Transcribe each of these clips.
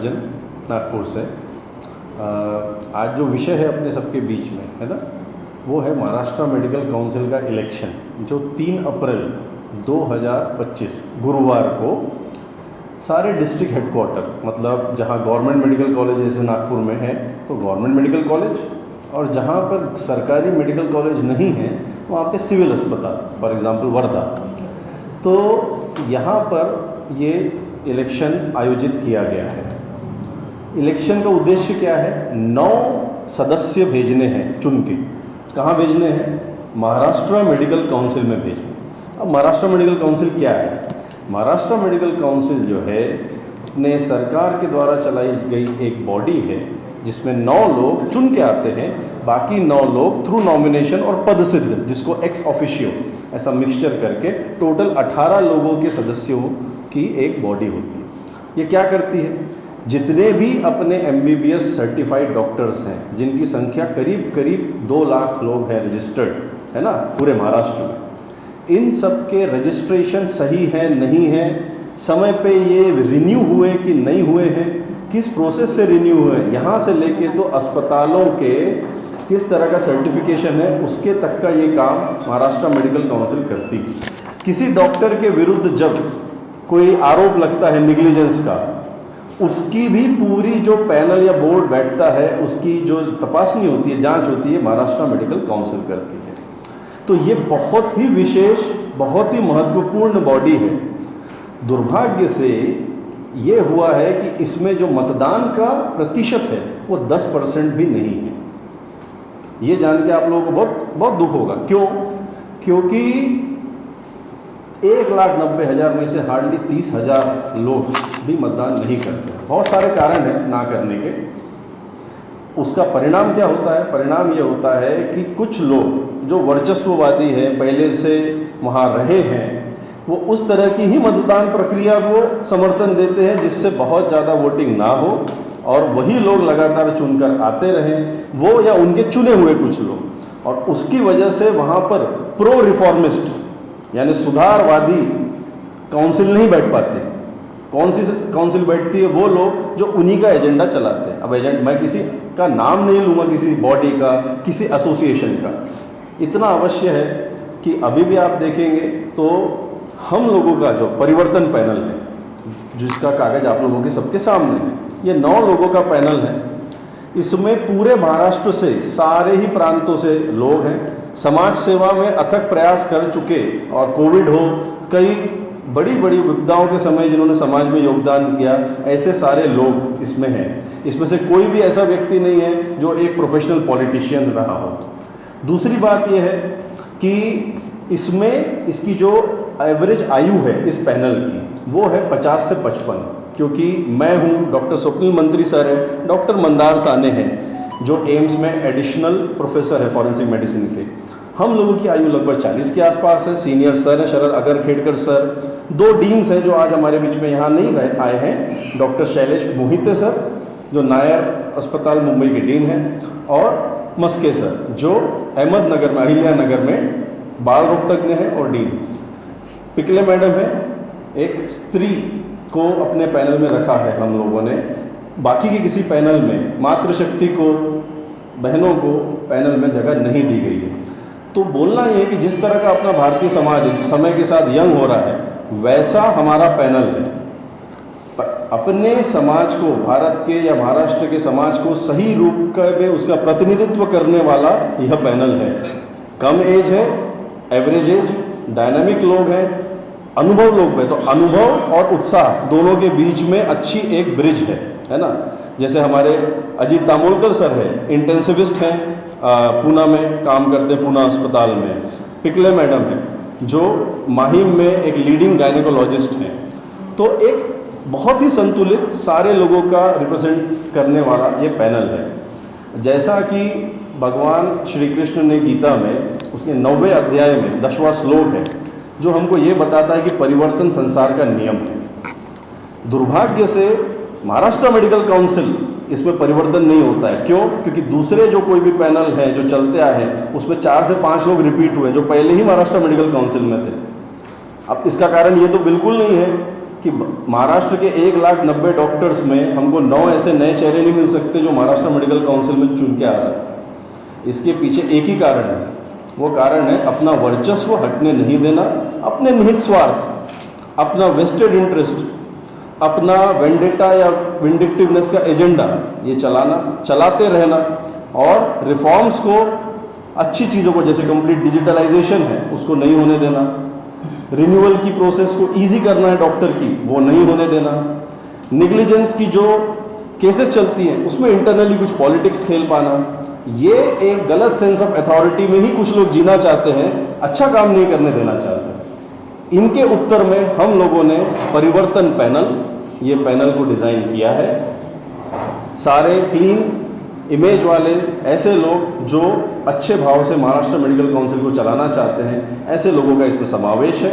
Surgeon Nagpur से। आज जो विषय है अपने सबके बीच में है ना, वो है महाराष्ट्र मेडिकल काउंसिल का इलेक्शन, जो 3 अप्रैल 2025 गुरुवार को सारे डिस्ट्रिक्ट हेडक्वार्टर, मतलब जहाँ गवर्नमेंट मेडिकल कॉलेज जैसे नागपुर में है तो गवर्नमेंट मेडिकल कॉलेज, और जहाँ पर सरकारी मेडिकल कॉलेज नहीं है वहाँ पे सिविल अस्पताल, फॉर एग्ज़ाम्पल वर्धा, तो यहाँ पर ये इलेक्शन आयोजित किया गया है। इलेक्शन का उद्देश्य क्या है? 9 सदस्य भेजने हैं चुन के। कहाँ भेजने हैं? महाराष्ट्र मेडिकल काउंसिल में भेजने। अब महाराष्ट्र मेडिकल काउंसिल क्या है? महाराष्ट्र मेडिकल काउंसिल जो है ने सरकार के द्वारा चलाई गई एक बॉडी है जिसमें 9 लोग चुन के आते हैं, बाकी 9 लोग थ्रू नॉमिनेशन और पदसिद्ध, जिसको एक्स ऑफिशियो ऐसा मिक्सचर करके टोटल 18 लोगों के सदस्यों की एक बॉडी होती है। ये क्या करती है? जितने भी अपने MBBS सर्टिफाइड डॉक्टर्स हैं, जिनकी संख्या करीब करीब 2 लाख लोग हैं रजिस्टर्ड, है ना, पूरे महाराष्ट्र में, इन सब के रजिस्ट्रेशन सही है नहीं है, समय पे ये रिन्यू हुए कि नहीं हुए हैं, किस प्रोसेस से रिन्यू हुए, यहाँ से लेके तो अस्पतालों के किस तरह का सर्टिफिकेशन है, उसके तक का ये काम महाराष्ट्र मेडिकल काउंसिल करती है। किसी डॉक्टर के विरुद्ध जब कोई आरोप लगता है निग्लिजेंस का, उसकी भी पूरी जो पैनल या बोर्ड बैठता है, उसकी जो तपासनी होती है, जांच होती है, महाराष्ट्र मेडिकल काउंसिल करती है। तो ये बहुत ही विशेष, बहुत ही महत्वपूर्ण बॉडी है। दुर्भाग्य से ये हुआ है कि इसमें जो मतदान का प्रतिशत है वो 10% भी नहीं है। ये जान के आप लोगों को बहुत दुख होगा। क्यों? क्योंकि 1,90,000 में से हार्डली 30,000 लोग भी मतदान नहीं करते। बहुत सारे कारण हैं ना करने के। उसका परिणाम क्या होता है? परिणाम ये होता है कि कुछ लोग जो वर्चस्ववादी हैं, पहले से वहाँ रहे हैं, वो उस तरह की ही मतदान प्रक्रिया को समर्थन देते हैं जिससे बहुत ज़्यादा वोटिंग ना हो, और वही लोग लगातार चुनकर आते रहें, वो या उनके चुने हुए कुछ लोग, और उसकी वजह से वहाँ पर प्रो रिफॉर्मिस्ट यानी सुधारवादी काउंसिल नहीं बैठ पाते। कौन सी काउंसिल बैठती है? वो लोग जो उन्हीं का एजेंडा चलाते हैं। अब एजेंट, मैं किसी का नाम नहीं लूँगा, किसी बॉडी का, किसी एसोसिएशन का। इतना अवश्य है कि अभी भी आप देखेंगे तो हम लोगों का जो परिवर्तन पैनल है, जिसका कागज आप लोगों के सबके सामने है, ये 9 लोगों का पैनल है। इसमें पूरे महाराष्ट्र से, सारे ही प्रांतों से लोग हैं, समाज सेवा में अथक प्रयास कर चुके, और कोविड हो, कई बड़ी बड़ी विपदाओं के समय जिन्होंने समाज में योगदान किया, ऐसे सारे लोग इसमें हैं। इसमें से कोई भी ऐसा व्यक्ति नहीं है जो एक प्रोफेशनल पॉलिटिशियन रहा हो। दूसरी बात यह है कि इसमें इसकी जो एवरेज आयु है इस पैनल की, वो है 50 से 55, क्योंकि मैं हूँ, डॉक्टर स्वप्निल मंत्री सर है, डॉक्टर मंदार साने हैं जो एम्स में एडिशनल प्रोफेसर है फॉरेंसिक मेडिसिन के। हम लोगों की आयु लगभग 40 के आसपास है। सीनियर सर है शरद अगरखेड़कर सर। 2 डीन्स हैं जो आज हमारे बीच में यहाँ नहीं आए हैं, डॉक्टर शैलेश मोहिते सर जो नायर अस्पताल मुंबई के डीन हैं, और मस्के सर जो अहमदनगर में, अहिल्या नगर में बाल रोग तज्ञ हैं और डीन। पिकले मैडम है, एक स्त्री को अपने पैनल में रखा है हम लोगों ने। बाकी के किसी पैनल में मातृशक्ति को, बहनों को पैनल में जगह नहीं दी गई है। तो बोलना ये है कि जिस तरह का अपना भारतीय समाज समय के साथ यंग हो रहा है, वैसा हमारा पैनल है। अपने समाज को, भारत के या महाराष्ट्र के समाज को सही रूप में उसका प्रतिनिधित्व करने वाला यह पैनल है। कम एज है, एवरेज एज, डायनामिक लोग हैं, अनुभव लोग हैं। तो अनुभव और उत्साह दोनों के बीच में अच्छी एक ब्रिज है ना। जैसे हमारे अजीत तामोलकर सर है, इंटेंसिविस्ट हैं, पूना में काम करते, पूना अस्पताल में। पिकले मैडम है जो माहिम में एक लीडिंग गायनेकोलॉजिस्ट हैं। तो एक बहुत ही संतुलित, सारे लोगों का रिप्रेजेंट करने वाला ये पैनल है। जैसा कि भगवान श्री कृष्ण ने गीता में उसके 9वें अध्याय में 10वां श्लोक है जो हमको ये बताता है कि परिवर्तन संसार का नियम है। दुर्भाग्य से महाराष्ट्र मेडिकल काउंसिल इसमें परिवर्तन नहीं होता है। क्यों? क्योंकि दूसरे जो कोई भी पैनल हैं जो चलते आए हैं उसमें 4 से 5 लोग रिपीट हुए जो पहले ही महाराष्ट्र मेडिकल काउंसिल में थे। अब इसका कारण ये तो बिल्कुल नहीं है कि महाराष्ट्र के 1,90,000 डॉक्टर्स में हमको 9 ऐसे नए चेहरे नहीं मिल सकते जो महाराष्ट्र मेडिकल काउंसिल में चुन के आ सकते। इसके पीछे एक ही कारण है, वो कारण है अपना वर्चस्व हटने नहीं देना, अपने निहित स्वार्थ, अपना वेस्टेड इंटरेस्ट, अपना वेंडेटा या विंडिक्टिवनेस का एजेंडा ये चलाते रहना, और रिफॉर्म्स को, अच्छी चीज़ों को जैसे कंप्लीट डिजिटलाइजेशन है उसको नहीं होने देना, रिन्यूअल की प्रोसेस को इजी करना है डॉक्टर की, वो नहीं होने देना, निग्लिजेंस की जो केसेस चलती हैं उसमें इंटरनली कुछ पॉलिटिक्स खेल पाना, ये एक गलत सेंस ऑफ अथॉरिटी में ही कुछ लोग जीना चाहते हैं, अच्छा काम नहीं करने देना चाहते हैं। इनके उत्तर में हम लोगों ने परिवर्तन पैनल, ये पैनल को डिज़ाइन किया है। सारे क्लीन इमेज वाले ऐसे लोग जो अच्छे भाव से महाराष्ट्र मेडिकल काउंसिल को चलाना चाहते हैं, ऐसे लोगों का इसमें समावेश है।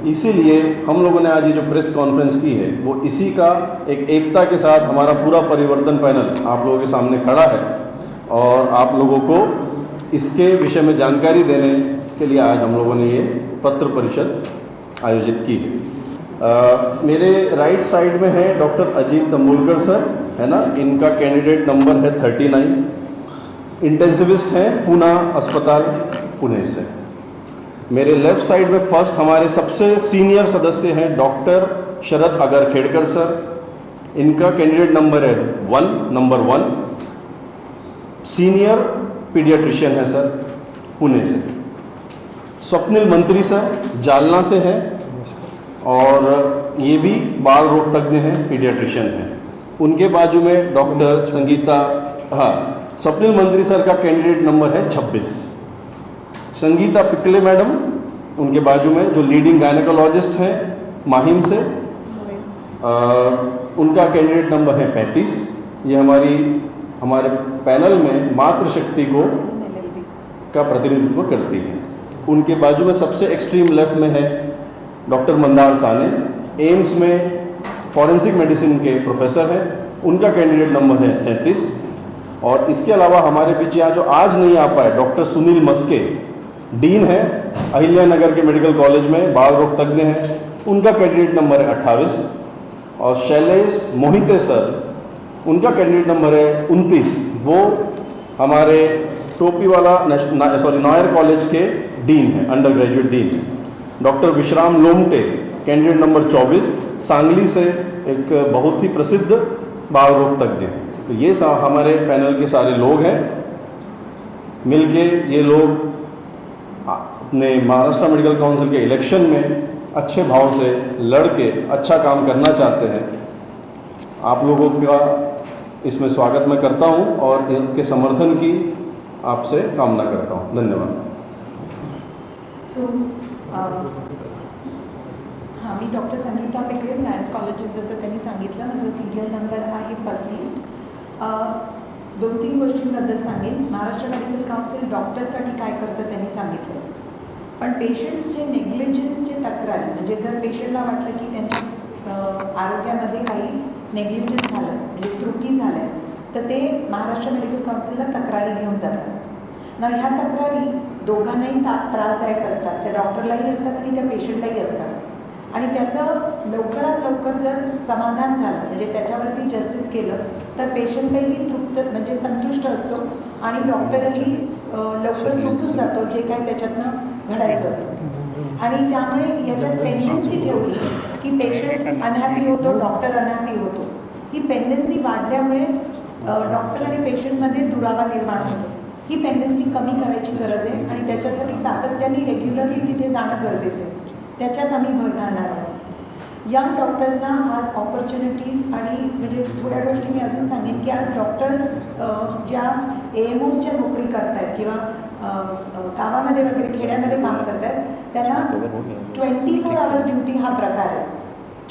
इसीलिए हम लोगों ने आज ये जो प्रेस कॉन्फ्रेंस की है वो इसी का एक एकता के साथ हमारा पूरा परिवर्तन पैनल आप लोगों के सामने खड़ा है, और आप लोगों को इसके विषय में जानकारी देने के लिए आज हम लोगों ने ये पत्र परिषद आयोजित की है। मेरे राइट साइड में है डॉक्टर अजीत तंबुलकर सर, है ना, इनका कैंडिडेट नंबर है 39, इंटेंसिविस्ट हैं पूना अस्पताल पुणे से। मेरे लेफ्ट साइड में फर्स्ट हमारे सबसे सीनियर सदस्य हैं डॉक्टर शरद अगरखेड़कर सर, इनका कैंडिडेट नंबर है नंबर 1, सीनियर पीडियाट्रिशियन है सर पुणे से। स्वप्निल मंत्री सर जालना से हैं, और ये भी बाल रोग तज्ञ हैं, पीडियाट्रिशियन हैं। उनके बाजू में डॉक्टर संगीता, हाँ, स्वप्निल मंत्री सर का कैंडिडेट नंबर है 26। संगीता पिकले मैडम उनके बाजू में, जो लीडिंग गायनेकोलॉजिस्ट हैं माहिम से, उनका कैंडिडेट नंबर है 35। ये हमारे पैनल में मातृशक्ति का प्रतिनिधित्व करती हैं। उनके बाजू में सबसे एक्सट्रीम लेफ्ट में है डॉक्टर मंदार साने, एम्स में फॉरेंसिक मेडिसिन के प्रोफेसर हैं, उनका कैंडिडेट नंबर है 37। और इसके अलावा हमारे बीच यहाँ जो आज नहीं आ पाए डॉक्टर सुनील मस्के, डीन है अहिल्या नगर के मेडिकल कॉलेज में, बाल रोग तज्ञ हैं, उनका कैंडिडेट नंबर है 28। और शैलेश मोहिते सर, उनका कैंडिडेट नंबर है 29, वो हमारे टोपी वाला नॉयर कॉलेज के डीन हैं, अंडर ग्रेजुएट डीन। डॉक्टर विश्राम लोमटे कैंडिडेट नंबर 24, सांगली से, एक बहुत ही प्रसिद्ध बाल रोग तज्ञ हैं। तो ये हमारे पैनल के सारे लोग हैं, मिलके ये लोग अपने महाराष्ट्र मेडिकल काउंसिल के इलेक्शन में अच्छे भाव से लड़ के अच्छा काम करना चाहते हैं। आप लोगों का इसमें स्वागत मैं करता हूं और इनके समर्थन की आपसे कामना करता हूं। धन्यवाद। हां, मी डॉक्टर संगीता पिकले, गायनेकोलॉजिस्ट, जसं त्यांनी सांगितलं. माझा सिरियल नंबर आहे 35. 2-3 गोष्टींबद्दल सांगेन. महाराष्ट्र मेडिकल काउन्सिल डॉक्टर्ससाठी काय करतं त्यांनी सांगितलं, पण पेशंट्सचे नेग्लिजन्सचे तक्रारी, म्हणजे जर पेशंटला वाटलं की त्यांच्या आरोग्यामध्ये काही नेग्लिजन्स झालं, म्हणजे त्रुटी झाल्या, तर ते महाराष्ट्र मेडिकल काउन्सिलला तक्रारी घेऊन जातात. ना ह्या तक्रारी दोघांनाही त्रासदायक असतात, त्या डॉक्टरलाही असतात आणि त्या पेशंटलाही असतात. आणि त्याचं लवकरात लवकर जर समाधान झालं, म्हणजे त्याच्यावरती जस्टिस केलं, तर पेशंटही तृप्त, म्हणजे संतुष्ट असतो, आणि डॉक्टरही लवकर सुटून जातो जे काय त्याच्यातनं घडायचं असतं. आणि त्यामुळे याच्यात पेंडन्सी ठेवली की पेशंट अनहॅपी होतो, डॉक्टर अनहॅपी होतो. ही पेंडन्सी वाढल्यामुळे डॉक्टर आणि पेशंटमध्ये दुरावा निर्माण होतो. ही पेंडन्सी कमी करायची गरज आहे, आणि त्याच्यासाठी सातत्याने रेग्युलरली तिथे जाणं गरजेचं आहे. त्याच्यात आम्ही भर घालणार आहोत. यंग डॉक्टर्सना आज ऑपॉर्च्युनिटीज, आणि म्हणजे थोड्या गोष्टी मी अजून सांगेन की आज डॉक्टर्स ज्या AMOsच्या नोकरी करत आहेत किंवा गावामध्ये वगैरे खेड्यामध्ये काम करत आहेत, त्यांना 24 आवर्स ड्युटी हा प्रकार आहे.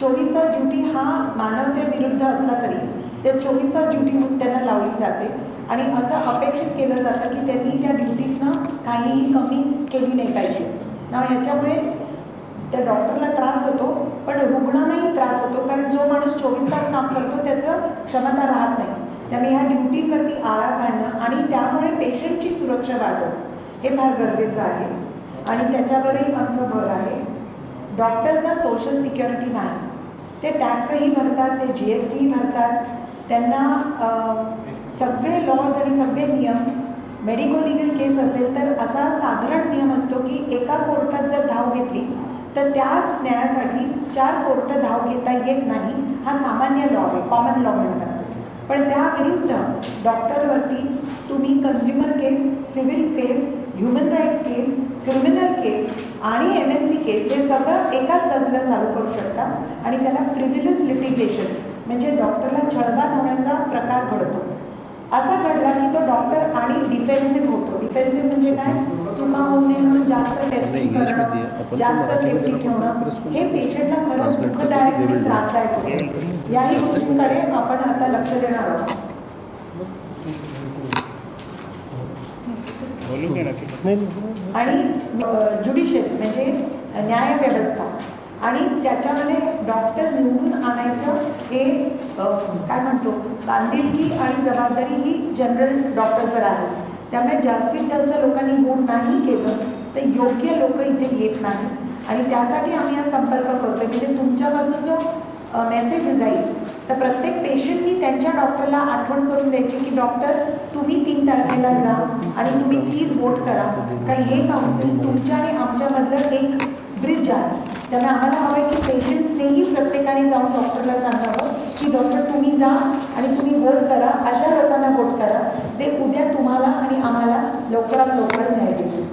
24 तास ड्युटी हा मानवतेविरुद्ध असला तरी त्या 24 तास ड्युटी त्यांना लावली जाते, आणि असं अपेक्षित केलं जातं की त्यांनी त्या ड्युटीतनं काहीही कमी केली नाही पाहिजे. ना याच्यामुळे त्या डॉक्टरला त्रास होतो, पण रुग्णांनाही त्रास होतो, कारण जो माणूस 24 तास काम करतो त्याचं क्षमता राहत नाही. त्यामुळे ह्या ड्युटीवरती आळा घालणं आणि त्यामुळे पेशंटची सुरक्षा वाढवणं हे फार गरजेचं आहे, आणि त्याच्यावरही आमचा भर आहे. डॉक्टर्सना सोशल सिक्युरिटी नाही, ते टॅक्सही भरतात, ते GSTही भरतात, त्यांना सगळे लॉज आणि सगळे नियम, मेडिको लिगल केस असेल तर असा साधारण नियम असतो की एका कोर्टात जर धाव घेतली तर त्याच न्यायासाठी 4 कोर्ट धाव घेता येत नाही, हा सामान्य लॉ आहे, कॉमन लॉ म्हणतात. पण त्या विरुद्ध डॉक्टरवरती तुम्ही कन्झ्युमर केस, सिव्हिल केस, ह्युमन राईट्स केस, क्रिमिनल केस आणि MMC केस हे सगळं एकाच बाजूला चालू करू शकता आणि त्याला फ्रिव्हिलस लिटिगेशन म्हणजे डॉक्टरला छळवाद होण्याचा प्रकार घडतो. असा घडला की तो डॉक्टर आणि डिफेन्सिव्ह होतो. डिफेन्सिव्ह म्हणजे काय? चुका होऊ नये म्हणून जास्त टेस्टिंग करणं, जास्त सेफ्टी ठेवणं, हे पेशंटला खरंच दुःखदायक आणि त्रासदायक होतं. याही गोष्टींकडे आपण आता लक्ष देणार आहोत. आणि ज्युडिशियल म्हणजे न्यायव्यवस्था आणि त्याच्यामध्ये डॉक्टर्स निवडून आणायचं हे काय म्हणतो बांधिलकी आणि जबाबदारी ही जनरल डॉक्टर्सवर आहे. त्यामुळे जास्तीत जास्त लोकांनी वोट नाही केलं तर योग्य लोक इथे येत नाही आणि त्यासाठी आम्ही हा संपर्क करतो. म्हणजे तुमच्यापासून जो मेसेज जाईल तर प्रत्येक पेशंटनी त्यांच्या डॉक्टरला आठवण करून द्यायची की डॉक्टर तुम्ही 3 तारखेला जा आणि तुम्ही प्लीज वोट करा, कारण हे काउन्सिल तुमच्या आणि आमच्यामधलं एक ब्रिज आहे. त्यामुळे आम्हाला हवं आहे की पेशंट्सनेही प्रत्येकाने जाऊन डॉक्टरला सांगावं की डॉक्टर तुम्ही जा आणि तुम्ही वोट करा, अशा लोकांना वोट करा जे उद्या तुम्हाला आणि आम्हाला लवकरात लवकर न्याय देतील.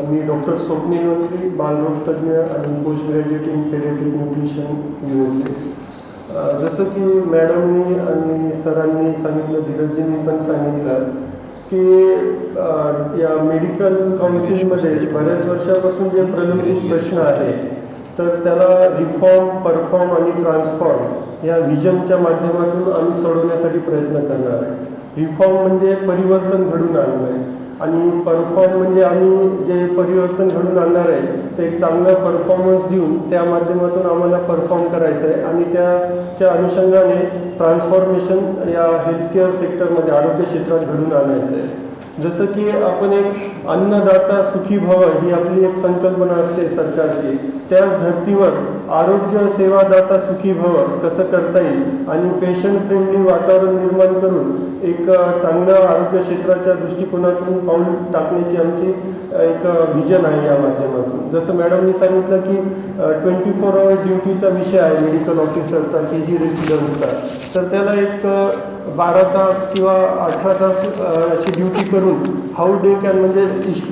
मी डॉक्टर स्वप्नील मंत्री, बालरोग तज्ज्ञ आणि post graduate in paediatric nutrition USA. जसं की मॅडमनी आणि सरांनी सांगितलं, धीरजजींनी पण सांगितलं की या मेडिकल काउन्सिलमध्ये बऱ्याच वर्षापासून जे प्रलंबित प्रश्न आहे तर त्याला रिफॉर्म, परफॉर्म आणि ट्रान्सफॉर्म या व्हिजनच्या माध्यमातून आम्ही सोडवण्यासाठी प्रयत्न करणार आहे. रिफॉर्म म्हणजे परिवर्तन घडून आणणं आहे आणि परफॉर्म म्हणजे आम्ही जे परिवर्तन घडून आणणार आहे ते एक चांगला परफॉर्मन्स देऊन त्या माध्यमातून आम्हाला परफॉर्म करायचं आहे आणि त्याच्या अनुषंगाने ट्रान्सफॉर्मेशन या हेल्थकेअर सेक्टरमध्ये, आरोग्य क्षेत्रात घडून आणायचं आहे. जसं की आपण एक अन्नदाता सुखी भव ही आपली एक संकल्पना असते सरकारची, त्याच धर्तीवर आरोग्य सेवादाता सुखी भव कसं करता येईल आणि पेशंट फ्रेंडली वातावरण निर्माण करून एक चांगलं आरोग्य क्षेत्राच्या दृष्टिकोनातून पाऊल टाकण्याची आमची एक व्हिजन आहे या माध्यमातून. जसं मॅडमनी सांगितलं की 24 आवर ड्युटीचा विषय आहे मेडिकल ऑफिसरचा, PG रेसिडेंट्सचा, तर त्याला एक 12 तास किंवा 18 तास अशी ड्युटी करून हाऊ डे कॅन म्हणजे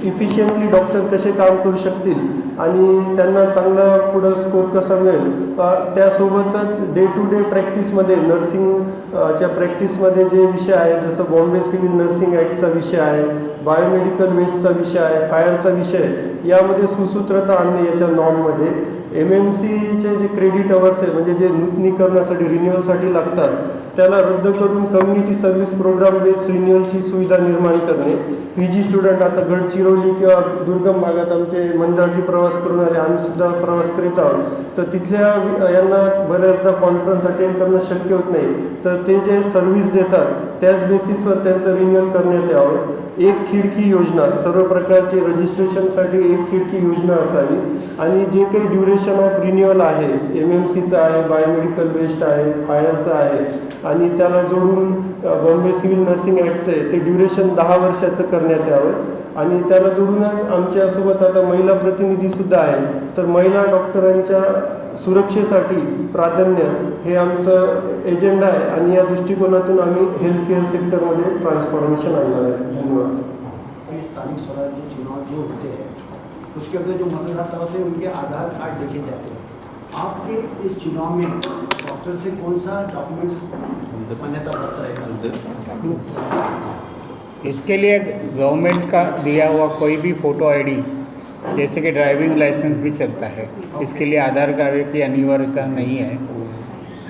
इफिशियंटली डॉक्टर कसे काम करू शकतील आणि त्यांना चांगला पुढं स्कोप कसा मिळेल. त्यासोबतच डे टू डे प्रॅक्टिसमध्ये नर्सिंगच्या प्रॅक्टिसमध्ये जे विषय आहेत, जसं बॉम्बे सिव्हिल नर्सिंग ॲक्टचा विषय आहे, बायोमेडिकल वेस्टचा विषय आहे, फायरचा विषय, यामध्ये सुसूत्रता आणणे याच्या नॉर्ममध्ये. MMCचे जे क्रेडिट अवर्स आहे म्हणजे जे नूतनीकरणासाठी, रिन्युअलसाठी लागतात, त्याला रद्द करून कम्युनिटी सर्व्हिस प्रोग्राम बेस्ड रिन्युअलची सुविधा निर्माण करणे. PG स्टुडंट आता गडचिरोली किंवा दुर्गम भागात आमचे मंदारची प्रवास करून आले, आम्हीसुद्धा प्रवास करीत आहोत, तर तिथल्या यांना बऱ्याचदा कॉन्फरन्स अटेंड करणं शक्य होत नाही, तर ते जे सर्व्हिस देतात त्याच बेसिसवर त्यांचं रिन्युअल करण्यात यावं. एक खिडकी योजना, सर्व प्रकारचे रजिस्ट्रेशनसाठी एक खिडकी योजना असावी आणि जे काही ड्युरेशन ऑफ रिन्युअल आहे, MMCचं आहे, बायोमेडिकल वेस्ट आहे, फायरचं आहे आणि त्याला जोडून बॉम्बे सिव्हिल नर्सिंग ॲक्टचं आहे, ते ड्युरेशन 10 वर्षाचं करण्यात यावं आणि त्याला जोडूनच आमच्यासोबत आता महिला प्रतिनिधीसुद्धा आहे, तर महिला डॉक्टरांच्या सुरक्षेसाठी प्राधान्य हे आमचं एजेंडा आहे आणि या दृष्टिकोनातून आम्ही हेल्थकेअर सेक्टरमध्ये ट्रांसफॉर्मेशन आणणार आहे. धन्यवाद. स्थानिक स्वराज्य चुनाव जो होते हैं उसके अंदर जो मतदाता होते हैं उनके आधार कार्ड लेके जाते हैं. आपके इस चुनाव में डॉक्टर से कौन सा डॉक्यूमेंट्स मान्यता प्राप्त रहेगा? इसके लिए गवर्नमेंट का दिया हुआ कोई भी फ़ोटो आईडी, जैसे कि ड्राइविंग लाइसेंस भी चलता है, इसके लिए आधार कार्ड की अनिवार्यता नहीं है.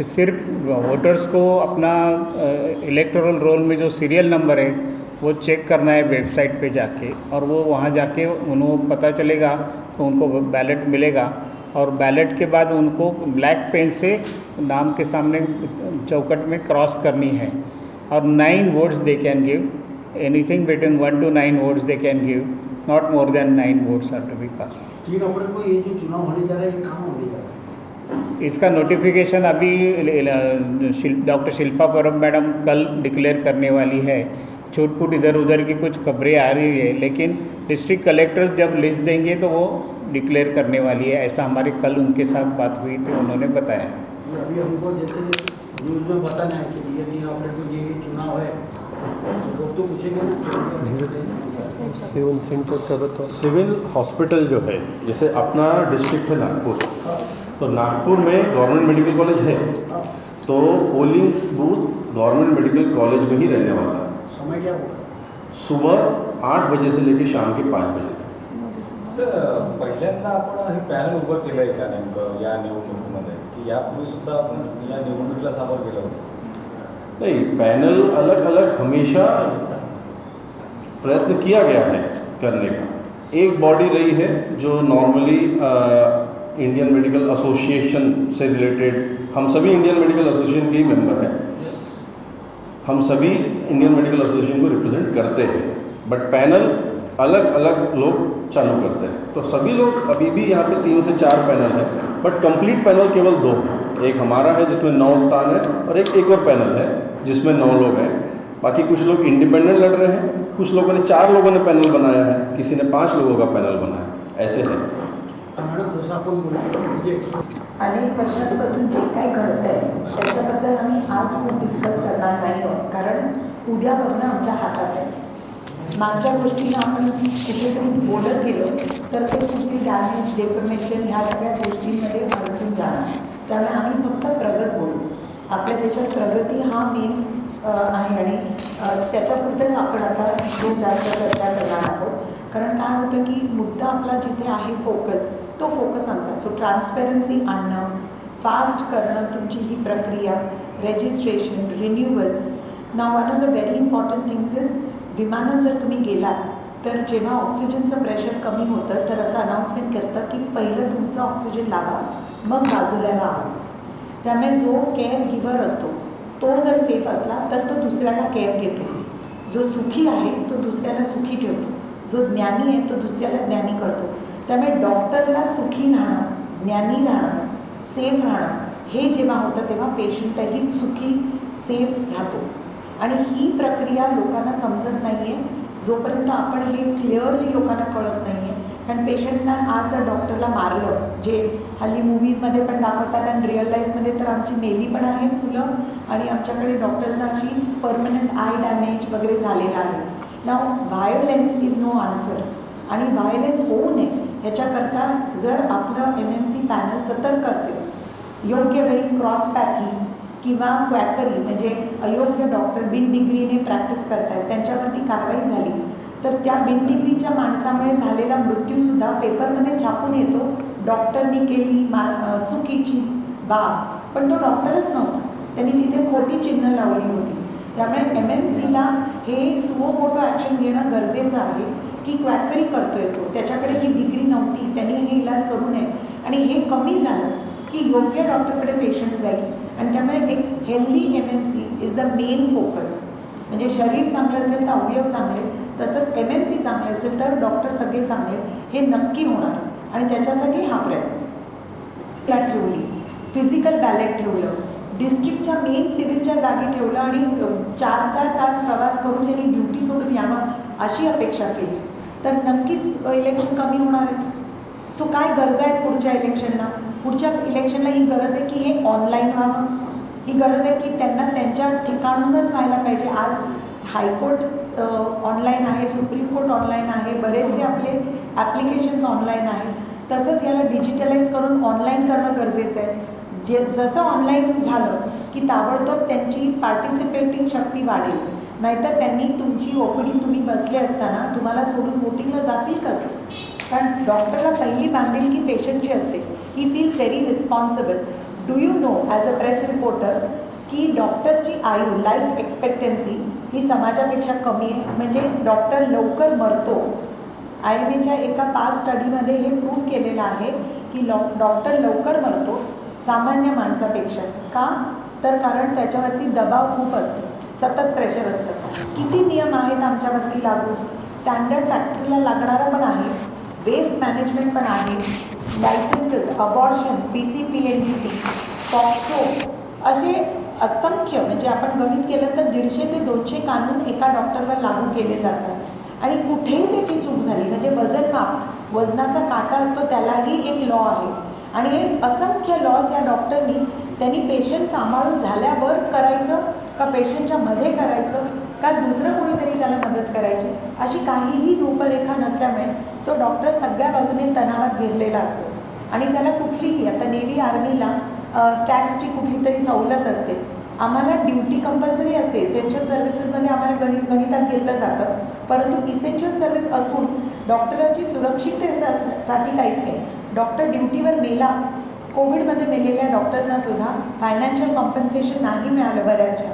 सिर्फ वोटर्स को अपना इलेक्टोरल रोल में जो सीरियल नंबर है वो चेक करना है वेबसाइट पे जाके, और वो वहाँ जाके उनको पता चलेगा तो उनको बैलेट मिलेगा और बैलेट के बाद उनको ब्लैक पेन से नाम के सामने चौकट में क्रॉस करनी है और 9 votes they can give, anything between 1 to 9 votes they can give. Not more than 9 votes are to be cast. 3 अप्रैल को ये जो चुनाव होने जा रहा है ये कहाँ होने जा रहा है? इसका नोटिफिकेशन अभी डॉक्टर शिल्पा परब मैडम कल डिक्लेयर करने वाली है। छूट फूट इधर उधर की कुछ खबरें आ रही है, लेकिन डिस्ट्रिक्ट कलेक्टर्स जब लिस्ट देंगे तो वो डिक्लेयर करने वाली है, ऐसा हमारे कल उनके साथ बात हुई थी, उन्होंने बताया। अभी हमको जैसे न्यूज़ में बताना है कि ये 3 अप्रैल को ये चुनाव है, तो लोग तो पूछेंगे ना। सिविल सेंटर का बताओ। सिविल हॉस्पिटल जो है, जैसे अपना डिस्ट्रिक्ट है नागपुर, तो नागपुर में गवर्नमेंट मेडिकल कॉलेज है, तो polling booth government medical college में ही रहने वाला है। समय क्या होगा? सुबह 8 बजे से लेकर शाम के 5 बजे तक। सर, पहिल्यांदा आपण हे पॅनल उभं केलं आहे का नेमकं या निवडणुकीमध्ये, की यापूर्वीसुद्धा आपण या निवडणुकीला सामोरं गेलं होतं? नहीं, पैनल अलग अलग हमेशा प्रयत्न किया गया है करने का। एक बॉडी रही है जो नॉर्मली इंडियन मेडिकल एसोसिएशन से रिलेटेड, हम सभी इंडियन मेडिकल एसोसिएशन के ही मेंबर हैं, हम सभी इंडियन मेडिकल एसोसिएशन को रिप्रेजेंट करते हैं, बट पैनल अलग अलग लोग चालू करते हैं। तो सभी लोग अभी भी यहाँ पे 3 से 4 पैनल है, बट कंप्लीट पैनल केवल 2 है। एक हमारा है जिसमें 9 स्थान है, और एक और पैनल है जिसमें 9 लोग हैं। बाकी कुछ लोग इंडिपेंडेंट लड़ रहे हैं, कुछ लोगों ने 4 लोगों ने पैनल बनाया है, किसी ने 5 लोगों का पैनल बनाया है, ऐसे है। मॅडम जसं आपण बोलतो म्हणजे अनेक वर्षांपासून जे काही घडतं आहे त्याच्याबद्दल आम्ही आज खूप डिस्कस करणार नाही आहोत, कारण उद्या बघणं आमच्या हातात आहे। मागच्या गोष्टींना आपण कुठेतरी बोलत गेलो तर ते कुठली डॅमेज डेफॉर्मेशन ह्या सगळ्या गोष्टींमध्ये अडकून जाणार। त्यामुळे आम्ही फक्त प्रगत बोलू। आपल्या देशात प्रगती हा मेन आहे आणि त्याच्यापुरतेच आपण आता खूप जास्त चर्चा करणार आहोत, कारण काय होतं की मुद्दा आपला जिथे आहे फोकस, तो फोकस आमचा। सो ट्रान्सपेरन्सी आणणं, फास्ट करणं तुमची ही प्रक्रिया, registration, renewal. Now one of the very important things is, विमानात जर तुम्ही गेलात तर जेव्हा ऑक्सिजनचं प्रेशर कमी होतं तर असं अनाउन्समेंट करतं की पहिलं तुमचं ऑक्सिजन लावा, मग बाजूला लावा। त्यामुळे जो केअर गिव्हर असतो तो जर सेफ असला तर तो दुसऱ्याला केअर घेतो, जो सुखी आहे तो दुसऱ्याला सुखी ठेवतो, जो ज्ञानी आहे तो दुसऱ्याला ज्ञानी करतो। त्यामुळे डॉक्टरला सुखी राहणं, ज्ञानी राहणं, सेफ राहणं हे जेव्हा होतं तेव्हा पेशंटही सुखी सेफ राहतो। आणि ही प्रक्रिया लोकांना समजत नाही आहे, जोपर्यंत आपण हे क्लिअरली लोकांना कळत नाही आहे। कारण पेशंटना आज जर डॉक्टरला मारलं, जे हल्ली मूवीजमध्ये पण दाखवतात आणि रिअल लाईफमध्ये तर आमची मेली पण आहेत मुलं, आणि आमच्याकडे डॉक्टर्सना अशी परमनंट आय डॅमेज वगैरे झालेलं आहे। नाव व्हायोलेन्स इज नो आन्सर, आणि व्हायोलेन्स होऊ नये ह्याच्याकरता जर आपलं MMC पॅनल सतर्क असेल, योग्य वेळी क्रॉस पॅथिंग किंवा क्वॅकरी म्हणजे अयोग्य डॉक्टर बिन डिग्रीने प्रॅक्टिस करतायत त्यांच्यावरती कारवाई झाली तर त्या बिन डिग्रीच्या माणसामुळे झालेला मृत्यूसुद्धा पेपरमध्ये छापून येतो, डॉक्टरनी केली चुकीची बाब, पण तो डॉक्टरच नव्हता, त्यांनी तिथे खोटी चिन्ह लावली होती। त्यामुळे MMCला हे सुओ मोटो ॲक्शन घेणं गरजेचं आहे की क्वॅकरी करतोय तो, त्याच्याकडे ही डिग्री नव्हती, त्यांनी हे इलाज करू नये, आणि हे कमी झालं की योग्य डॉक्टरकडे पेशंट जाईल। आणि त्यामुळे एक healthy MMC is the main focus. म्हणजे शरीर चांगलं असेल तर अवयव चांगले, तसंच MMC चांगले असेल तर डॉक्टर सगळे चांगले, हे नक्की होणार। आणि त्याच्यासाठी हा प्रयत्न ठेवली, फिजिकल बॅलेट ठेवलं, डिस्ट्रिक्टच्या मेन सिव्हिलच्या जागी ठेवलं, आणि 4-4 तास प्रवास करून त्यांनी ड्युटी सोडून यावं अशी अपेक्षा केली तर नक्कीच इलेक्शन कमी होणार आहे। सो काय गरज आहेत पुढच्या इलेक्शनला? पुढच्या इलेक्शनला ही गरज आहे की हे ऑनलाईन व्हावं, ही गरज आहे की त्यांना त्यांच्या ठिकाणूनच व्हायला पाहिजे। आज हायकोर्ट ऑनलाईन आहे, सुप्रीम कोर्ट ऑनलाईन आहे, बरेचसे आपले ॲप्लिकेशन्स ऑनलाईन आहेत, तसंच याला डिजिटलाइज करून ऑनलाईन करणं गरजेचं आहे। जसं ऑनलाईन झालं की ताबडतोब त्यांची पार्टिसिपेटिंग शक्ती वाढेल, नाहीतर त्यांनी तुमची OPD तुम्ही बसले असताना तुम्हाला सोडून वोटिंगला जातील कसं? कारण डॉक्टरला पहिली बांधिलकी पेशंटची असते, he feels very responsible. Do you know as a press reporter की डॉक्टरची आयु, लाईफ एक्सपेक्टन्सी ही समाजापेक्षा कमी आहे, म्हणजे डॉक्टर लवकर मरतो। IMAच्या एका पास्ट स्टडीमध्ये हे प्रूव्ह केलेलं आहे की डॉक्टर लवकर मरतो सामान्य माणसापेक्षा। का? तर कारण त्याच्यावरती दबाव खूप असतो, सतत प्रेशर असतं। किती नियम आहेत आमच्यावरती लागू? स्टँडर्ड फॅक्टरीला लागणारं पण आहे, वेस्ट मॅनेजमेंट पण आहे, लायसन्सेस, अबॉर्शन, PCPNDT, पॉक्सो असे असंख्य, म्हणजे आपण गणित केलं तर 150 ते 200 कानून एका डॉक्टरवर लागू केले जातात आणि कुठेही त्याची चूक झाली म्हणजे वजनमाप, वजनाचा काटा असतो त्यालाही एक लॉ आहे आणि हे असंख्य लॉस या डॉक्टरनी त्यांनी पेशंट सांभाळून झाल्यावर करायचं का पेशंटच्या मध्ये करायचं का दुसरं कोणीतरी त्याला मदत करायची अशी काहीही रूपरेखा नसल्यामुळे तो डॉक्टर सगळ्या बाजूने तणावात घेरलेला असतो आणि त्याला कुठलीही, आता नेव्ही आर्मीला टॅक्सची कुठली तरी सवलत असते, आम्हाला ड्युटी कंपल्सरी असते, इसेन्शियल सर्व्हिसेसमध्ये आम्हाला गणितात घेतलं जातं, परंतु इसेन्शियल सर्व्हिस असून डॉक्टरांची सुरक्षिततेसाठी काहीच नाही. डॉक्टर ड्युटीवर मेला, कोविडमध्ये मेलेल्या डॉक्टर्सना सुद्धा फायनान्शियल कॉम्पन्सेशन नाही मिळालं, बऱ्याचशा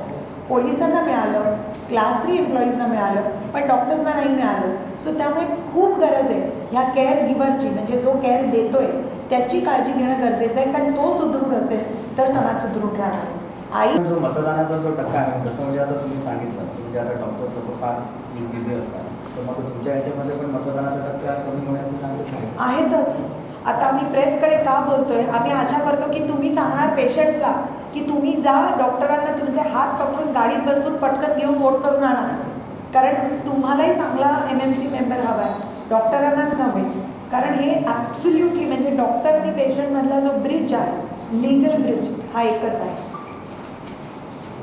पोलिसांना मिळालं, क्लास 3 एम्प्लॉईजना मिळालं, पण डॉक्टर्सना नाही मिळालं. सो त्यामुळे खूप गरज आहे ह्या केअर गिव्हरची, म्हणजे जो केअर देतोय त्याची काळजी घेणं गरजेचं आहे, कारण तो सुदृढ असेल तर समाज सुदृढ राहणार. आई जो मतदानाचा जो टक्का आहे, जसं म्हणजे आता तुम्ही सांगितलं म्हणजे आता डॉक्टर लोक फार बिझी असतात, तर मग तुमच्या याच्यामध्ये पण मतदानाचा टक्का कमी होण्याचे चान्सेस नाही आहेतच. आता आम्ही प्रेसकडे का बोलतोय, आम्ही आशा करतो की तुम्ही सांगणार पेशंट्सला की तुम्ही जा डॉक्टरांना तुमचे हात पकडून गाडीत बसून पटकन घेऊन वोट करून आणा, कारण तुम्हालाही चांगला MMC मेंबर हवा आहे, डॉक्टरांनाच नव्हे. कारण हे ॲब्सोल्युटली म्हणजे डॉक्टर आणि पेशंटमधला जो ब्रिज आहे, लिगल ब्रिज, हा एकच आहे.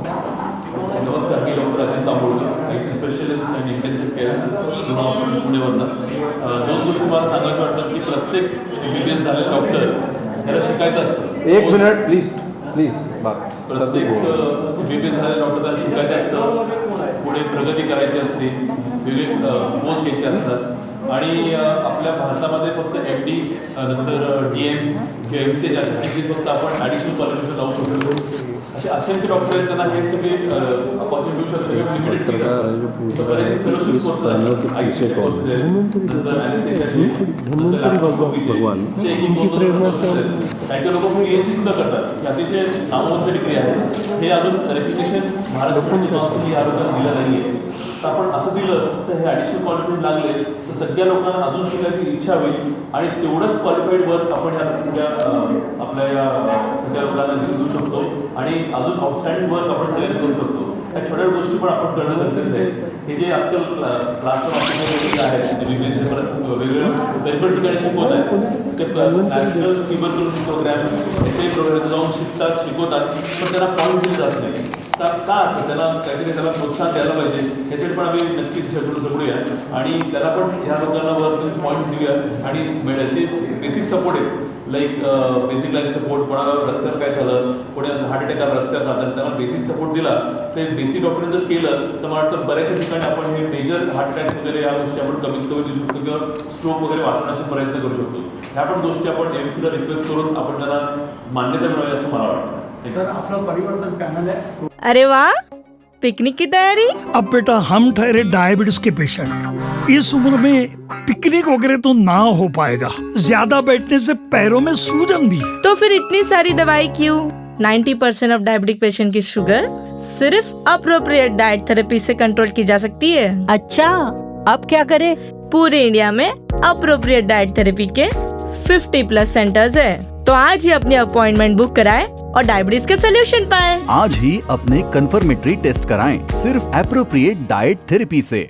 नमस्कार, मी doctor Ajit Tambolkar, IC specialist in intensive care, जुना हॉस्पिटल पुणेवरनं. 2 गोष्टी मला सांगायचं वाटतं की प्रत्येक MBBS झालेला डॉक्टर त्याला शिकायचं असतं. 1 मिनिट प्लीज प्लीज बात. प्रत्येक MBBS झालेल्या डॉक्टर त्याला शिकायचं असतं, पुढे प्रगती करायची असते, वेगळे पोस्ट घ्यायचे असतात आणि आपल्या भारतामध्ये फक्त MD नंतर DM किंवा MCH अशा डिग्री फक्त आपण ॲडिशनल क्वालिफिकेशन लावू शकतो. असे असंख्य डॉक्टर आहेत त्यांना हे सगळे अपॉर्च्युनिटी देऊ शकतो, लिमिटेड सीट असतात. बरेचसे फेलोशिप कोर्सेस आहेत, ICचे कोर्सेस आहेत, नंतर ॲनेस्थेशियाचे, काही लोक PhD सुद्धा करतात, ही अतिशय नामवंत डिग्री आहे. हे अजून रेप्युटेशन महाराष्ट्राची आरोग्याला दिलं नाही आहे. तर आपण असं दिलं तर हे ॲडिशनल क्वालिफिकेशन लागले तर सगळ्या लोकांना अजून शिकायची इच्छा होईल आणि तेवढंच क्वालिफाईड वर्क आपण या सगळ्या आपल्या या सगळ्या लोकांना देऊ शकतो आणि अजून आउटस्टँडिंग वर्क आपण सगळ्यांनी करू शकतो. या छोट्या गोष्टी पण आपण करणं गरजेचं आहे. हे जे आजकाल क्लासच्या ऑफिसमध्ये आहेत वेगवेगळ्या ठिकाणी शिकवत आहेत, ते नॅशनल ट्युबरक्युलोसिस प्रोग्रॅम याचे प्रोग्रॅम जाऊन शिकतात, शिकवतात, पण त्यांना पॉईंट दिले जात नाही. का असं त्याला काहीतरी त्याला प्रोत्साहन द्यायला पाहिजे, ह्याच्याकडे पण आम्ही नक्कीच जगूया आणि त्याला पण ह्या लोकांना वर पॉईंट्स देऊया आणि याचे बेसिक सपोर्ट आहेत, लाईक बेसिक लाईफ सपोर्ट. कोणाला रस्त्यावर काय झालं, कोणी हार्ट अटॅक आला रस्त्यावर जातात, त्यांना बेसिक सपोर्ट दिला, ते बेसिक डॉक्टरने जर केलं तर मला वाटतं बऱ्याचशा ठिकाणी आपण हे मेजर हार्ट अटॅक वगैरे या गोष्टी आपण कमीत कमी देऊ शकतो किंवा स्ट्रोक वगैरे वाचवण्याचे प्रयत्न करू शकतो. ह्या पण गोष्टी आपण MCला रिक्वेस्ट करून आपण त्यांना मान्यता मिळावी असं मला वाटतं. सर, आपलं परिवर्तन पॅनल आहे. अरे वाह, पिकनिक की तैयारी? अब बेटा हम ठहरे डायबिटीज के पेशेंट, इस उम्र में पिकनिक वगैरह तो ना हो पाएगा, ज्यादा बैठने से पैरों में सूजन भी। तो फिर इतनी सारी दवाई क्यों? 90% ऑफ डायबिटिक पेशेंट की शुगर सिर्फ अप्रोप्रिएट डाइट थेरेपी से कंट्रोल की जा सकती है। अच्छा, अब क्या करें? पूरे इंडिया में अप्रोप्रिएट डाइट थेरेपी के 50+ सेंटर्स है, तो आज ही अपनी अपॉइंटमेंट बुक कराएं और डायबिटीज के सोल्यूशन पाएं। आज ही अपने कंफर्मेटरी टेस्ट कराएं सिर्फ एप्रोप्रिएट डाइट थेरेपी से।